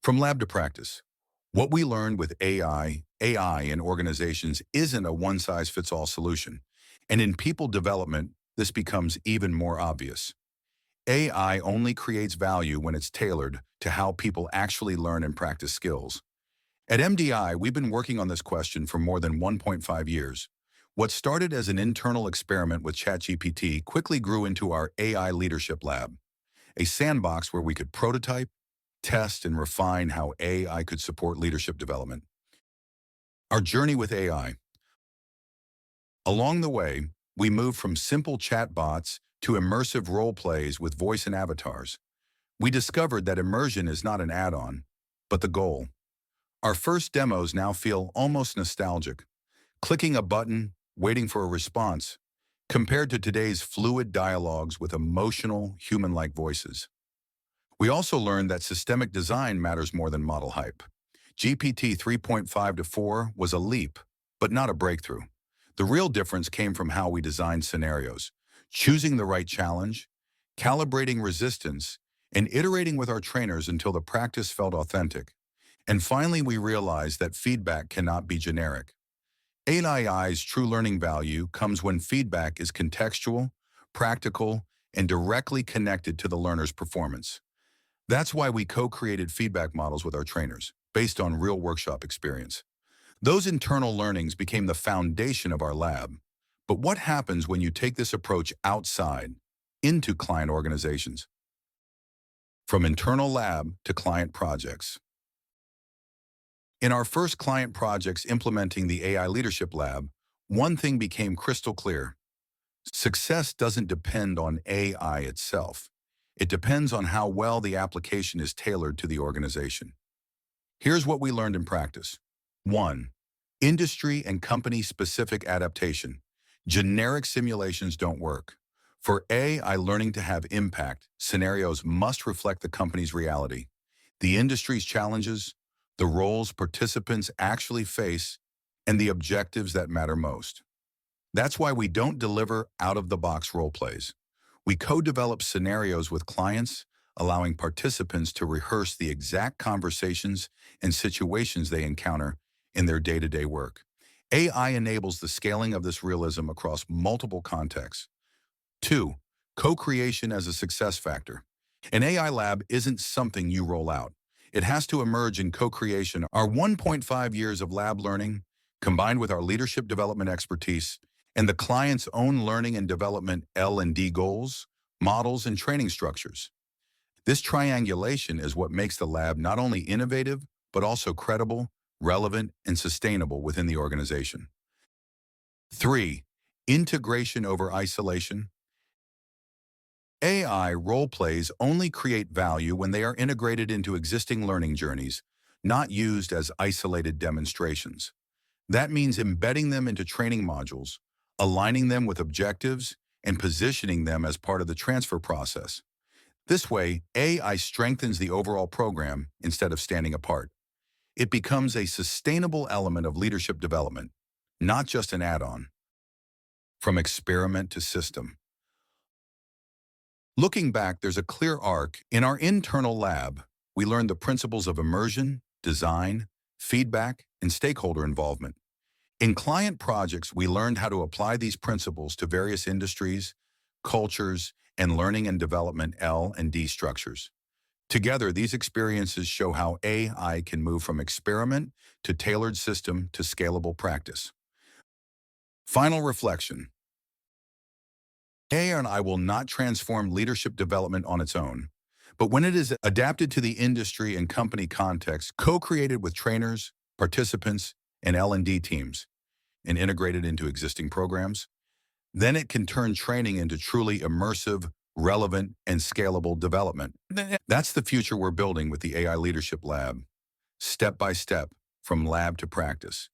From lab to practice, what we learned with AI in organizations isn't a one-size-fits-all solution. And in people development, this becomes even more obvious. AI only creates value when it's tailored to how people actually learn and practice skills. At MDI, we've been working on this question for more than 1.5 years. What started as an internal experiment with ChatGPT quickly grew into our AI Leadership Lab, a sandbox where we could prototype, test, and refine how AI could support leadership development. Our journey with AI. Along the way, we moved from simple chatbots to immersive role plays with voice and avatars. We discovered that immersion is not an add-on, but the goal. Our first demos now feel almost nostalgic. Clicking a button, waiting for a response, compared to today's fluid dialogues with emotional, human-like voices. We also learned that systemic design matters more than model hype. GPT 3.5 to 4 was a leap, but not a breakthrough. The real difference came from how we designed scenarios, choosing the right challenge, calibrating resistance, and iterating with our trainers until the practice felt authentic. And finally, we realized that feedback cannot be generic. AI's true learning value comes when feedback is contextual, practical, and directly connected to the learner's performance. That's why we co-created feedback models with our trainers, based on real workshop experience. Those internal learnings became the foundation of our lab. But what happens when you take this approach outside, into client organizations? From internal lab to client projects. In our first client projects implementing the AI Leadership Lab, one thing became crystal clear. Success doesn't depend on AI itself. It depends on how well the application is tailored to the organization. Here's what we learned in practice. 1. Industry and company-specific adaptation. Generic simulations don't work. For AI learning to have impact, scenarios must reflect the company's reality, the industry's challenges, the roles participants actually face, and the objectives that matter most. That's why we don't deliver out-of-the-box role plays. We co-develop scenarios with clients, allowing participants to rehearse the exact conversations and situations they encounter in their day-to-day work. AI enables the scaling of this realism across multiple contexts. 2. Co-creation as a success factor. An AI lab isn't something you roll out. It has to emerge in co-creation. Our 1.5 years of lab learning, combined with our leadership development expertise, and the client's own learning and development L&D goals, models, and training structures. This triangulation is what makes the lab not only innovative, but also credible, relevant, and sustainable within the organization. 3. Integration over isolation. AI role plays only create value when they are integrated into existing learning journeys, not used as isolated demonstrations. That means embedding them into training modules, aligning them with objectives, and positioning them as part of the transfer process. This way, AI strengthens the overall program instead of standing apart. It becomes a sustainable element of leadership development, not just an add-on. From experiment to system. Looking back, there's a clear arc. In our internal lab, we learned the principles of immersion, design, feedback, and stakeholder involvement. In client projects, we learned how to apply these principles to various industries, cultures, and learning and development L&D structures. Together, these experiences show how AI can move from experiment to tailored system to scalable practice. Final reflection. AI will not transform leadership development on its own, but when it is adapted to the industry and company context, co-created with trainers, participants, and L&D teams, and integrated into existing programs, then it can turn training into truly immersive, relevant, and scalable development. That's the future we're building with the AI Leadership Lab, step by step, from lab to practice.